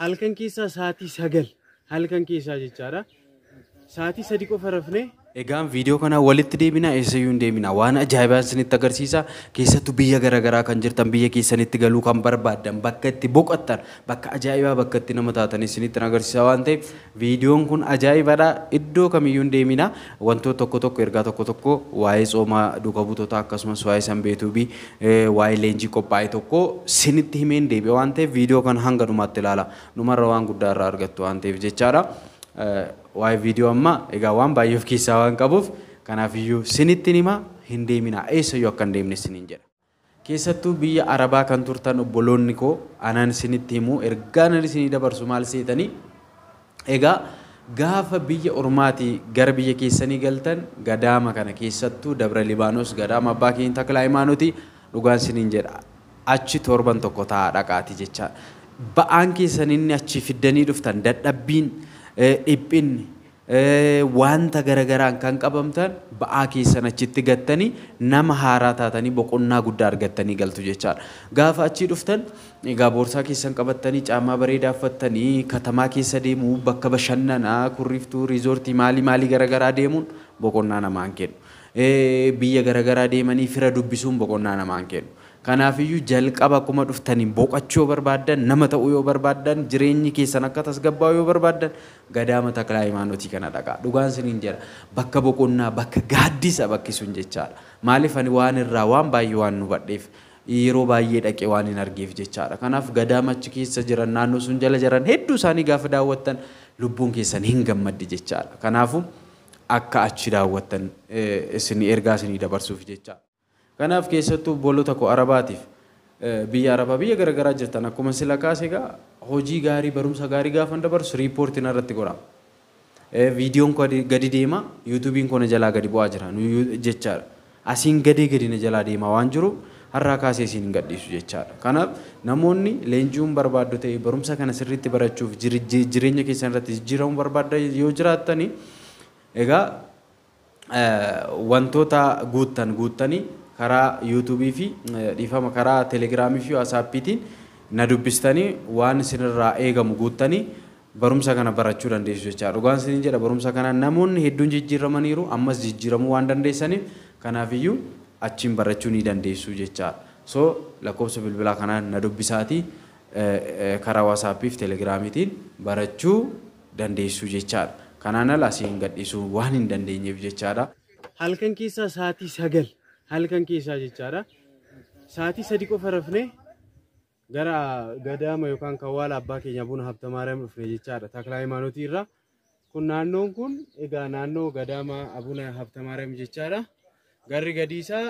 halkan keessa sa'aatii 9 halkan keessa jechaadha. Sa'aatii 3 qofa rafnee egaan viidiyoo kana walitti deebina eessayyuu hin deemina waan ajaa'ibaa isinitti agarsiisa keessattuu biyya garaagaraa kan jirtan biyya keessanitti galuu kan barbaaddan bakka itti boqottan bakka ajaa'ibaa bakka itti nama taatan isinitti agarsiisa waan ta'eef viidiyoon kun ajaa'ibaadha iddoo kamiyyuu hin deemina wantoota tokko tokko ergaa tokko tokko waa'ee tsoomaa duuka buutota akkasumas waa'ee sanbeetuu fi waa'ee leenjii qophaa'e tokko isinitti himeen deebi'a waan ta'eef viidiyoo kana hanga dhumaatti ilaala dhumarra waan guddaa irraa argattu waan ta'eef jechaadha. Waa'ee viidiyoo amma egaa waan baay'ee of keessaa waan qabuuf kanaafiyyuu isinitti hima hin deemina eessayyuu akka hin deemne isiniin jedha. Keessattuu biyya Arabaa kan turtan obboloonni koo anaan isinitti himu ergaan isinii dabarsu maal seetanii egaa gaafa biyya ormaatii gara biyya keessanii galtan gadaama kana keessattuu Dabra Libaanos gadaama abbaa keenya Takla Hayimaanotii dhugaan isiniin jedha achi torban tokko taa'aa dhaqaati jecha ba'aan keessan inni achi fiddanii dhuftan dadhabbiin dhiphinni wanta garagaraan kan qabamtan ba'aa keessan achitti gattanii nama haaraa taatanii boqonnaa guddaa argattanii galtu jechaadha. Gaafa achi dhuftan egaa boorsaa keessan qabattanii caamaa bareedaa uffattanii katamaa keessa deemuu bakka bashannanaa kurriftuu riizoortii maalii garagaraa deemuun boqonnaa namaan kennu. Biyya garagaraa deemanii fira dubbisuun boqonnaa namaan kennu. Kanaafiyyuu jalqaba akkuma dhuftanii boqachuu yoo barbaaddan nama ta'uu yoo barbaaddan jireenyi keessan akka tasgabbaa'u yoo barbaaddan gadaama Takla Hayimaanotii kana dhaqaa dhugaan isiniin jedha bakka boqonnaa bakka gaaddisa bakki sun jechaadha maaliif ani waan irraa waan baay'ee waan nu badheef yeroo baay'ee dhaqee waan hin argeef jechaadha kanaaf gadaama achi keessa jiran naannoo sun jala jiran hedduu isaanii gaafa daawwattan lubbuun keessan hin gammaddi jechaadha kanaafu akka achi daawwattan isinii ergaa isinii dabarsuuf jechaadha. Kanaaf keessattuu bolota koo Arabaatiif biyya Arabaa biyya garagaraa jirtan akkuma sila kaase egaa hojii gaarii barumsa gaarii gaafa dabarsu riipoortiin irratti godhama. Viidiyoon koo gadi deema yuutuubiin koo na jalaa gadi bu'aa jira jechaadha. Asiin gadi na jalaa deema waan jiru har'aa kaasee isin hin gadhiisu jechaadha. Kanaaf namoonni leenji'uun barbaaddu ta'e barumsa kana sirriitti barachuuf jireenya keessan irratti jijjiiramuu barbaadda yoo jiraattanii egaa wantoota guuttanii karaa yuutuubii fi dhiifama karaa teelegiraamii fi waasaappiitiin na dubbistanii waan isinirraa eegamu guuttanii barumsa kana barachuu dandeessu jechaadha. Dhugaan isiniin jedha barumsa kana namoonni hedduun jijjiiramaniiru ammas jijjiiramuu waan dandeessaniif kanaafiyyuu achiin barachuu ni dandeessu jechaadha. So lakkoofsa bilbilaa kanaan na dubbisaatii karaa waasaappii fi teelegiraamiitiin barachuu dandeessu jechaadha. Kanaan ala asiin gadhiisuu waan hin dandeenyeef jechaadha. halkan keessa sa'aatii 9 halkan keessa jechaadha. Sa'aatii 3 qofa rafnee gara gadaama yookaan kawwaala abbaa keenya Abuna Habta Maariyaam dhufne jechaadha. Takla Hayimaanotii irraa kun naannoon kun egaa naannoo gadaama Abuna Habta Maariyaam jechaadha. Garri gadiisaa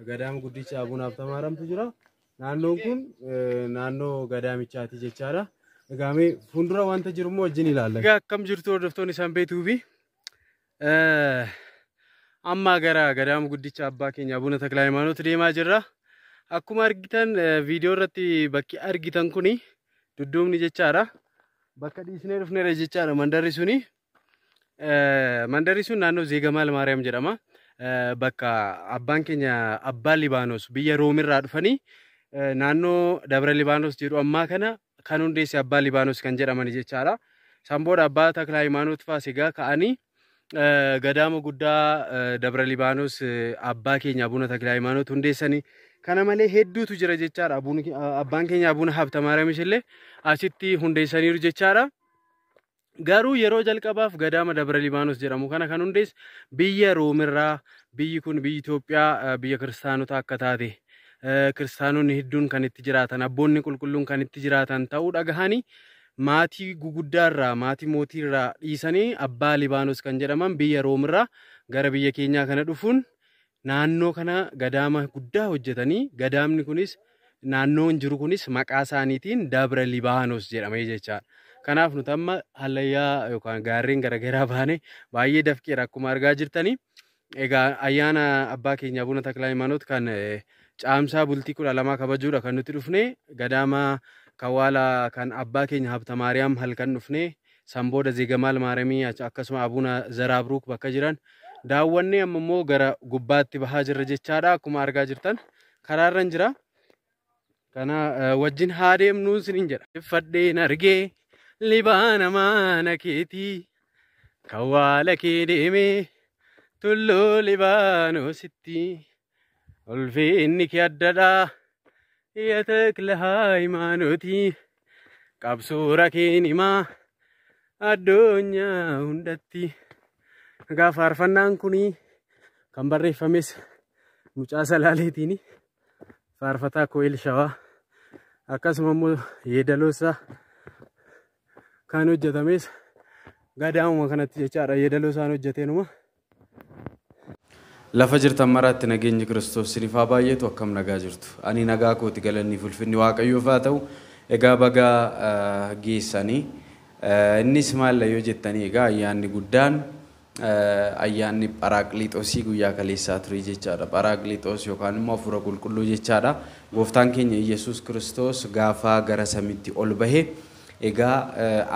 gadaama guddicha Abuna Habta Maariyaamtu jira. Naannoon kun naannoo gadaamichaati jechaadha. Egaa mee fuuldura wanta jiru immoo wajjin ilaalla. Egaa akkam jirtu hordoftoonni sanbeetuu fi amma gara gadaama guddicha abbaa keenya Abuna Takla Hayimaanotii deemaa jirra. Akkuma argitan viidiyoo irratti bakki argitan kuni dudduubni jechaadha. Bakka dhiisnee dhufneera jechaadha mandarri suni. Mandarri sun naannoo Zeegamaal Maariyaam jedhama. Bakka abbaan keenya abbaan Libaanos biyya Roomirraa dhufanii naannoo Dabra Libaanos jedhu ammaa kana kan hundeesse abbaan Libaanos kan jedhaman jechaadha. Sanboodha abbaa Takla Hayimaanotii faas egaa ka'anii gadaama guddaa Dabra Libaanos abbaa keenya Abuna Takla Hayimaanotii hundeessanii kana malee hedduutu jira jechaadha. Abbaan keenya Abuna Habta Maariyaam illee asitti hundeessaniiru jechaadha. Garuu yeroo jalqabaaf gadaama Dabra Libaanos jedhamu kana kan hundeesse biyya Roomirraa biyyi kun biyya Itoophiyaa biyya kiristaanota akka taate kiristaanonni hedduun kan itti jiraatan abboonni qulqulluun kan itti jiraatan ta'uu dhagahanii maatii guguddaarraa maatii mootiirraa dhiisanii abbaa Libaanos kan jedhaman biyya Roomirraa gara biyya keenyaa kana dhufuun naannoo kana gadaama guddaa hojjetanii gadaamni kunis naannoon jiru kunis maqaa isaaniitiin Dabra Libaanos jedhamee jechaadha. Kanaaf nuti amma hallayyaa yookaan gaarreen garagaraa baane baay'ee dafqeera akkuma argaa jirtanii. Egaa ayyaana abbaa keenya Abuna Takla Hayimaanotii kan caamsaa bultii 12 kabajuudha kan nuti dhufne gadaama kawwaala kan abbaa keenya Habta Maariyaam halkan dhufne sanbooda Zeegamaal Maariyaamii akkasuma Abuna Zaraabruuk bakka jiran daawwannee amma immoo gara gubbaatti bahaa jirra jechaadha. Akkuma argaa jirtan karaarran jira. Kana wajjin haa deemnuu isiniin jedha. Uffadheen argee libaana mana keetii kawwaala kee deemee tulluu Libaanoositti ulfinni kee addadhaa yaa takla haayimaanuutii qabsoora keen himaa addunyaa hundatti. Egaa faarfannaan kunii kan barreeffames mucaa Salaaleetiini. Faarfataa Koyil Shawaa akkasuma immoo yeedaloosaa kan hojjetames gadaamuma kanatti jechaadha. Yeedaloo isaan hojjeteenuma. Lafa jirtan maraatti nageenyi Kiristoos isiniif haa baay'atu. Akkam nagaa jirtu? Ani nagaa kooti, galanni ulfinni Waaqayyoof haa ta'u. Egaa baga geessanii innis maal yoo jettanii egaa ayyaanni guddaan ayyaanni Phaaraaqliixoosii guyyaa kaleessaa ture jechaadha. Phaaraaqliixoos yookaan immoo hafuura qulqulluu jechaadha. Gooftaan keenya Yesuus Kiristoos gaafa gara samiitti ol bahe egaa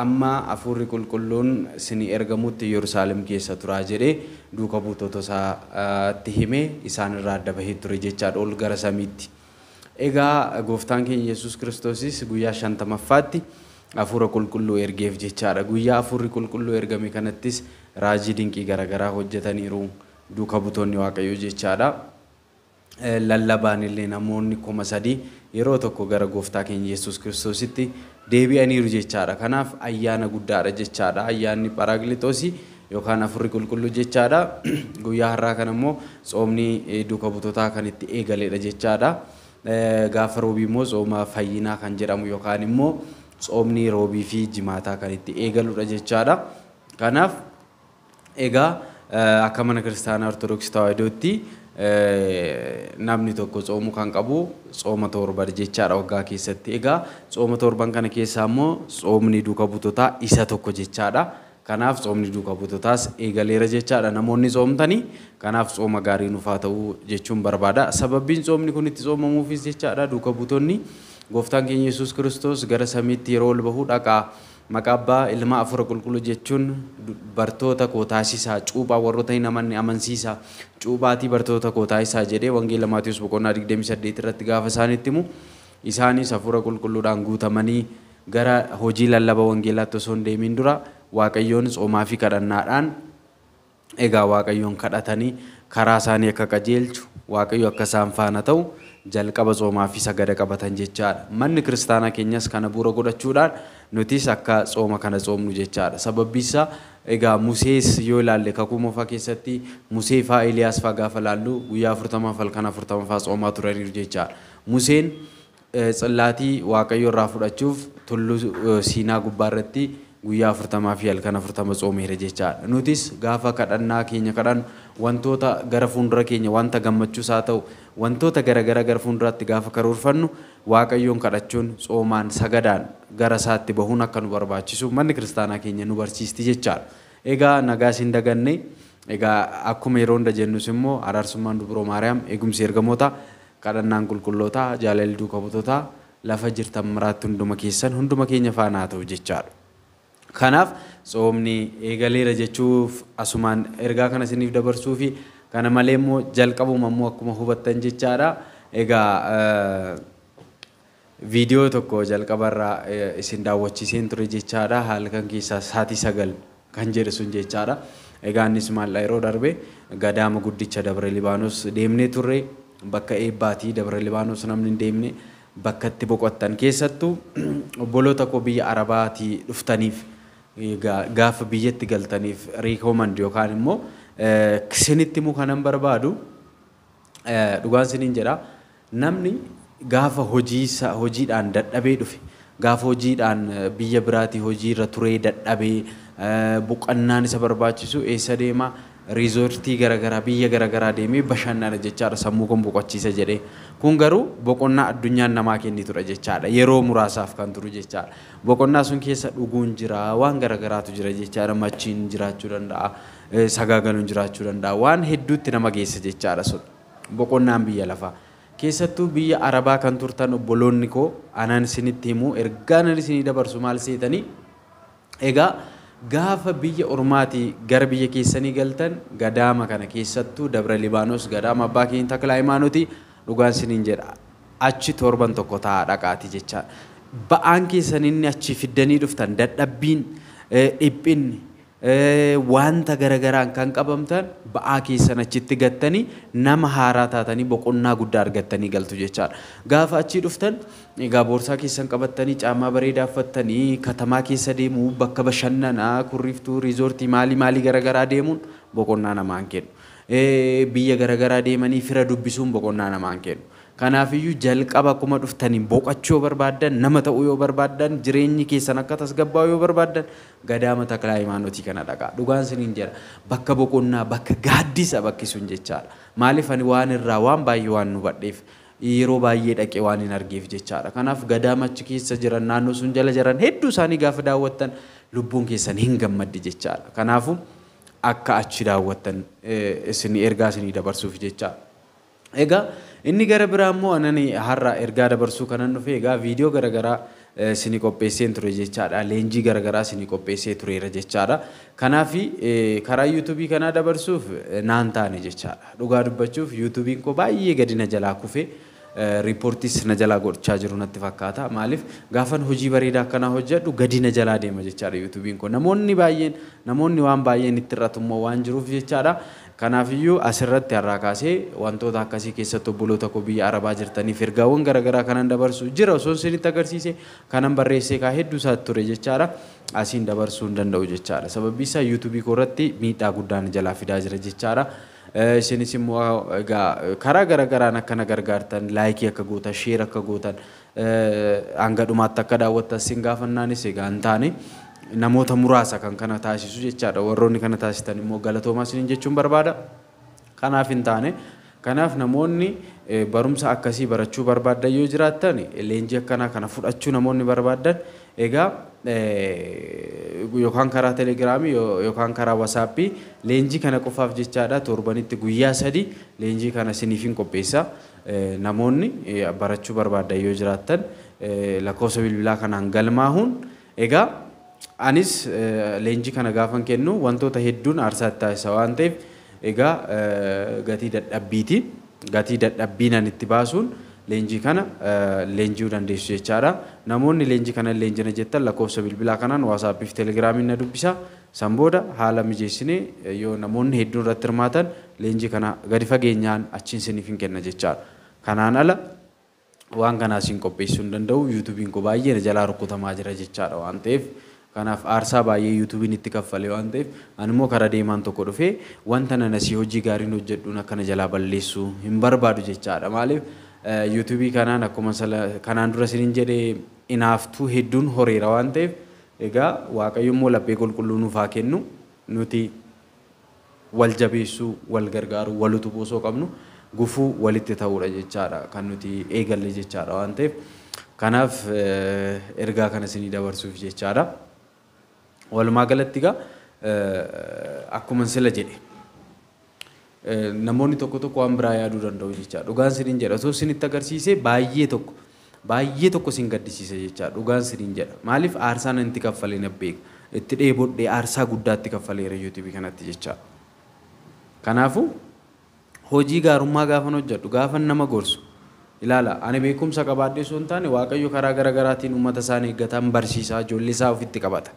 amma hafuurri qulqulluun isinii ergamutti Yerusaalem keessa turaa jedhee duuka buutota isaatti himee isaan irraa adda bahee ture jechaadha ol gara samiitti. Egaa gooftaan keenya Yesuus Kiristoosis guyyaa 50ffaatti hafuura qulqulluu ergeef jechaadha. Guyyaa hafuurri qulqulluu ergame kanattis raajii dinqii garaagaraa hojjetaniiru duuka buutonni Waaqayyoo jechaadha. Lallabaan illee namoonni 3,000 yeroo tokko gara gooftaa keenya Yesuus Kiristoositti deebi'aniiru jechaadha. Kanaaf ayyaana guddaadha jechaadha. Ayyaanni Phaaraaqliixoosii yookaan hafuurri qulqulluu jechaadha. Guyyaa har'aa kana immoo tsoomni duuka buutotaa kan itti eegaledha jechaadha. Gaafa roobii immoo tsooma fayyinaa kan jedhamu yookaan immoo tsoomni roobii fi jimaataa kan itti eegaludha jechaadha. Kanaaf egaa akka mana kiristaanaa Ortodoksii Tawaahidootti namni tokko tsoomuu kan qabu tsooma torba jechaadha waggaa keessatti. Egaa tsooma torban kana keessaa immoo tsoomni duuka buutotaa isa tokko jechaadha. Kanaaf tsoomni duuka buutotaas eegaleera jechaadha namoonni tsoomtanii. Kanaaf tsooma gaarii nuuf haa ta'u jechuun barbaada. Sababbiin tsoomni kun itti tsoomamuufis jechaadha duuka buutonni gooftaan keenya Yesuus Kiristoos gara samiitti yeroo ol bahuu dhaqaa maqaa Abbaa Ilma Hafuura Qulqulluu jechuun bartoota koo taasisaa cuuphaa warroota hin amanne amansiisaa cuuphaatii bartoota koo taasisaa jedhee wangeela Maatiyuus boqonnaa 28 irratti gaafa isaanitti himu isaanis hafuura qulqulluudhaan guutamanii gara hojii lallaba wangeelaatti osoo hin deemin dura Waaqayyoon tsoomaa fi kadhannaadhaan egaa Waaqayyoon kadhatanii karaa isaanii akka qajeelchu Waaqayyo akka isaan faana ta'u jalqaba tsoomaa fi sagada qabatan jechaadha. Manni kiristaanaa keenyas kana bu'uura godhachuudhaan nutis akka tsooma kana tsoomnu jechaadha. Sababbi isaa egaa Musees yoo ilaalle kakuu moofaa keessatti Musee faa Eeliyaas faa gaafa laallu guyyaa 40 halkan 40 faa tsoomaa turaniiru jechaadha. Museen tsillaatii Waaqayyo irraa fudhachuuf tulluu Siinaa gubbaa irratti guyyaa 40 fi halkan 40 tsoomeera jechaadha. Nutis gaafa kadhannaa keenya kadhan wantoota gara fuuldura keenya wanta gammachuus haa ta'u wantoota garaagaraa gara fuulduraatti gaafa karoorfannu Waaqayyoon kadhachuun tsoomaan sagadaan gara isaatti bahuun akka nu barbaachisu manni kiristaanaa keenya nu barsiisti jechaadha. Egaa nagaas hin daganne egaa akkuma yeroo hunda jennus immoo araarsummaan dubroo Maariyaam eegumsi ergamoota kadhannaan qulqullootaa jaalalli duuka buutotaa lafa jirtan maraatti hunduma keessan hunduma keenya faana haa ta'u jechaadha. Kanaaf tsoomni eegaleera jechuuf asumaan ergaa kana isiniif dabarsuu fi kana malee immoo jalqabuma immoo akkuma hubattan jechaadha. Egaa viidiyoo tokko jalqabarraa isin daawwachiiseen ture jechaadha. Halkan keessaa sa'aatii 9 kan jedhu sun jechaadha. Egaa innis maal yeroo darbe gadaama guddicha Dabra Libaanos deemnee turre bakka eebbaatii Dabra Libaanos namni hin deemne bakka itti boqottan keessattuu obboloota koo biyya Arabaatii dhuftaniif gaafa biyyatti galtaniif recommend yookaan immoo isinitti immoo kanan barbaadu dhugaan isiniin jedha namni gaafa hojiidhaan dadhabee dhufe gaafa hojiidhaan biyya biraatii hojii irra turee dadhabee boqonnaan isa barbaachisu eessa deema riizoortii garaagaraa biyya garaagaraa deemee bashannana jechaadha sammuu kun boqochiisa jedhee kun garuu boqonnaa addunyaan namaa kennitudha jechaadha yeroo muraasaaf kan turu jechaadha boqonnaa sun keessa dhuguun jira waan garaagaraatu jira jechaadha machiin jiraachuu danda'a sagaagaluun jiraachuu danda'a waan hedduutti nama geessa jechaadha sun boqonnaan biyya lafaa keessattuu biyya Arabaa kan turtan obboloonni koo anaan isinitti himu ergaan isinii dabarsu maal seetanii egaa gaafa biyya ormaatii gara biyya keessanii galtan gadaama kana keessattuu Dabra Libaanos gadaama abbaa keenya Takla Hayimaanotii dhugaan isiniin jedha achi torban tokko taa'aa dhaqaati jechaadha. Ba'aan keessan inni achi fiddanii dhuftan dadhabbiin dhiphinni wanta garagaraan kan qabamtan ba'aa keessan achitti gattanii nama haaraa taatanii boqonnaa guddaa argattanii galtu jechaadha. Gaafa achii dhuftan egaa boorsaa keessan qabattanii caammaa bareedaa uffattanii katamaa keessa deemuu bakka bashannanaa kurriftuu riizoortii maalii garagaraa deemuun boqonnaa namaan kennu. Biyya garagaraa deemanii fira dubbisuun boqonnaa namaan kennu. Kanaafiyyuu jalqaba akkuma dhuftaniin boqachuu yoo barbaaddan nama ta'uu yoo barbaaddan jireenyi keessan akka tasgabbaa'u yoo barbaaddan gadaama Taklaa Hayimaanotii kana dhaqaa. Dhugaan isiniin jira bakka boqonnaa bakka gaaddisa bakki sun jechaadha. Maaliif ani waan irraa waan baay'ee waan nu badheef yeroo baay'ee dhaqee waan hin argeef jechaadha. Kanaaf gadaama achi keessa jiran naannoo sun jala jiran hedduu isaanii gaafa daawwattan lubbuun keessan hin gammaddi jechaadha. Kanaafuu akka achi daawwattan isin ergaa isinii dabarsuuf jechaadha. Egaa inni gara biraa immoo anani har'a ergaa dabarsuu kanan dhufe egaa viidiyoo garagaraa isinii qopheessee ture jechaadha. Leenjii garagaraa isinii qopheessee tureera jechaadha. Kanaaf karaa yuutuubii kanaa dabarsuuf naan taane jechaadha. Dhugaa dubbachuuf yuutuubiin koo baay'ee gadi na jalaa kufee riipoortiis na jalaa godhachaa jiru natti fakkaata. Maaliif gaafan hojii bareedaa akkanaa hojjedhu gadi na jalaa deema jechaadha yuutuubiin koo. Namoonni waan baay'een itti irratti immoo waan jiruuf jechaadha. Kanaafiyyuu asirratti har'aa kaasee wantoota akkasii keessatti obboloota koo biyya Arabaa jirtaniif ergaawwan garagaraa kanan dabarsu jira osoo isinitti agarsiise kanan barreessee kaa hedduu isaatti ture jechaadha. Asiin dabarsuu hin danda'u jechaadha. Sababni isaa yuutuubii koo irratti miidhaa guddaan jalaa fidaa jira jechaadha. Isinis immoo egaa karaa garagaraan akkana gargaartan laayikii akka gootan sheer akka gootan hanga dhumaatti akka daawwattan sin gaafannaanis egaa hin taane namoota muraasa kan kana taasisu jechaadha. Warroonni kana taasisan immoo galatoomaa isiniin jechuun barbaada. Kanaaf hin taane kanaaf namoonni barumsa akkasii barachuu barbaaddan yoo jiraattan leenjii akkanaa kana fudhachuu namoonni barbaaddan egaa yookaan karaa telegiraamii yookaan karaa wasaappii leenjii kana qofaaf jechaadha torbanitti guyyaa 3 leenjii kana isiniif hin qopheessa. Namoonni barachuu barbaaddan yoo jiraattan lakkoofsa bilbilaa kanaan galmaahuun egaa anis leenjii kana gaafan kennu wantoota hedduun aarsaatti taasisa waan ta'eef egaa gatii dadhabbiin itti baasuun leenjii kana leenji'uu dandeessu jechaadha. Namoonni leenjii kana leenjina jettan lakkoofsa bilbilaa kanaan waasaapii fi telegiraamiin na dubbisa. San booda haala mijeessinee yoo namoonni hedduun irratti hirmaatan leenjii kana gadi fageenyaan achiin isiniif hin kenna jechaadha. Kanaan ala waan kanaa isin qopheessuu hin danda'u. yuutuubiin koo baay'ee na jalaa rukkutamaa jira jechaadha waan ta'eef kanaaf aarsaa baay'ee yuutuubiin itti kaffalee waan ta'eef ani immoo karaa deemaan tokko dhufee wanta nan asii hojii gaariin hojjedhuun akkana jalaa balleessuu hin barbaadu jechaadha. Maaliif yuutuubii kanaan akkuma kanaan dura isiniin jedhee inaaftuu hedduun horeera waan ta'eef egaa Waaqayyo immoo laphee qulqulluu nuuf haa kennu nuti wal jabeessuu wal gargaaruu wal utubuu osoo qabnu gufuu walitti ta'uudha jechaadha kan nuti eegalle jechaadha waan ta'eef kanaaf ergaa kana isinii dabarsuuf jechaadha. Walumaa galatti egaa akkuma sila jedhe namoonni tokko waan biraa yaaduu danda'u jechaadha. Dhugaan isiniin jedha osoo isinitti agarsiisee baay'ee tokko isin gaddisiisa jechaadha. Dhugaan isiniin jedha maaliif aarsaan itti kaffalee na beeka itti dheebodhee aarsaa guddaatti kaffaleera yuutuubii kanatti jechaadha. Kanaafuu hojii gaarummaa gaafan hojjedhu gaafan nama gorsu ilaala ani beekumsa qabaadhee osoo hin taane Waaqayyo karaa garagaraatiin uummata isaanii eeggataan barsiisaa ijoollee isaa ofitti qabata.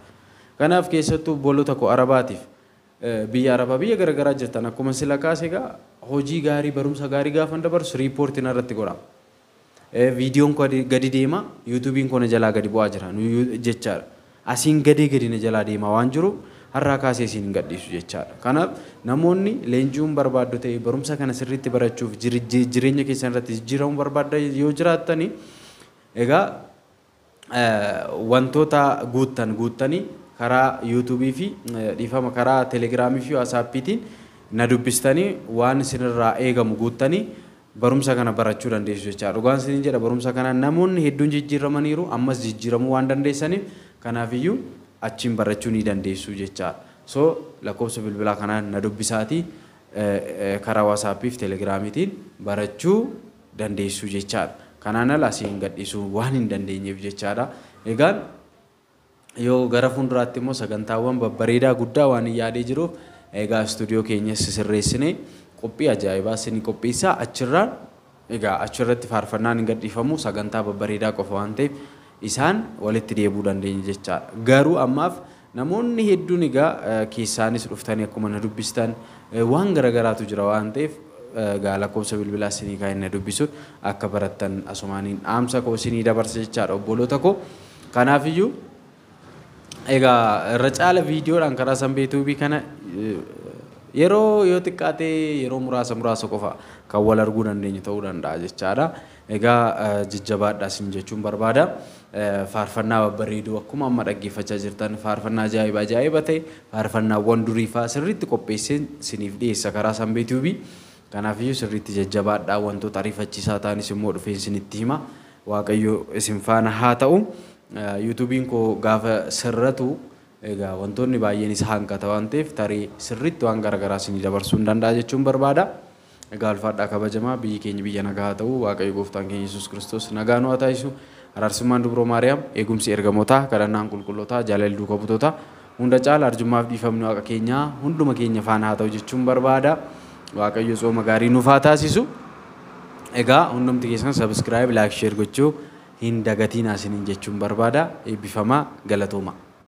Kanaaf keessattuu obboloota koo Arabaatiif biyya Arabaa biyya garagaraa jirtan akkuma sila kaase egaa hojii gaarii barumsa gaarii gaafan dabarsu riipoortiin irratti godhama. Viidiyoon koo gadi deema yuutuubiin koo na jalaa gadi bu'aa jira jechaadha. Asiin gadi na jalaa deema waan jiru har'aa kaasee isin gadhiisu jechaadha. Kanaaf namoonni leenji'uun barbaaddu ta'e barumsa kana sirriitti barachuuf jireenya keessan irratti jijjiiramuu barbaadda yoo jiraattani egaa wantoota guuttanii karaa yuutuubii fi dhiifama karaa telegiraamii fi waasaappiitiin na dubbistanii waan isinirraa eegamu guuttanii barumsa kana barachuu dandeessu jechaadha. Dhugaan isiniin jedha barumsa kana namoonni hedduun jijjiiramaniiru ammas jijjiiramuu waan dandeessaniif kanaafiyyuu achiin barachuu ni dandeessu jechaadha. So lakkoofsa bilbilaa kanaan na dubbisaatii karaa waasappii fi telegiraamiitiin barachuu dandeessu jechaadha. Kanaan ala asiin gadhiisuu waan hin dandeenyeef jechaadha. Egaan yoo gara fuulduraatti immoo sagantaawwan babbareedaa guddaa waan yaadee jiruuf egaa istuudiyoo keenyas sirreessinee qophii ajaa'ibaa isin qopheessaa achirraan Egaa achirratti faarfannaan hin gadhiifamu sagantaa babbareedaa qofa waan ta'eef isaan walitti deebuu dandeenya jechaadha. Garuu ammaaf namoonni hedduun egaa keessaanis dhuftanii akkuma na dubbistan waan garagaraatu jira waan ta'eef egaa lakkoofsa bilbilaa isinii kaa'ee na dubbisuun akka barattan asumaaniin dhaamsa koo isinii dabarsa jechaadha obboloota koo. Kanaafiyyuu egaa irra caala viidiyoodhaan karaa sanbeetuubii kana yeroo yoo xiqqaatee yeroo muraasa qofa kan wal arguu dandeenyu ta'uu danda'a jechaadha. Egaa jajjabaadhaa isin jechuun barbaada. Faarfannaa babbareedoo akkuma amma dhaggeeffachaa jirtan faarfannaa ajaa'iba ta'e faarfannaawwan durii fa'aa sirriitti qopheessee isiniif dhiyeessa karaa sanbeetuubii. Kanaafiyyuu sirriitti jajjabaadhaa wantoota ariifachiisaa ta'anis immoo dhufee isinitti hima. Waaqayyo isin faana haa ta'u. YouTubein koo gaafa sirratu egaa wantoonni baay'een isa hanqata waan ta'eef tarii sirriitti waan garagaraa isinii dabarsuu hin danda'a jechuun barbaada. Egaa ulfaadhaa kabajamaa biyyi keenya biyya nagaa haa ta'u Waaqayyo gooftaan keenya Yesuus Kiristoos nagaa nu haa taasisu. Araarsummaan Dubroo Maariyaam eegumsi ergamootaa kadhannaan qulqullootaa jaalalli duukaa butoota hunda caala arjummaaf dhiifamni Waaqa keenyaa hunduma keenya faana haa ta'u jechuun barbaada. Waaqayyo tsooma gaarii nuuf haa taasisu. Egaa hundumti keessan subscribe like share gochuu hin dagatiin isiniin jechuun barbaada. Eebbifamaa galatooma.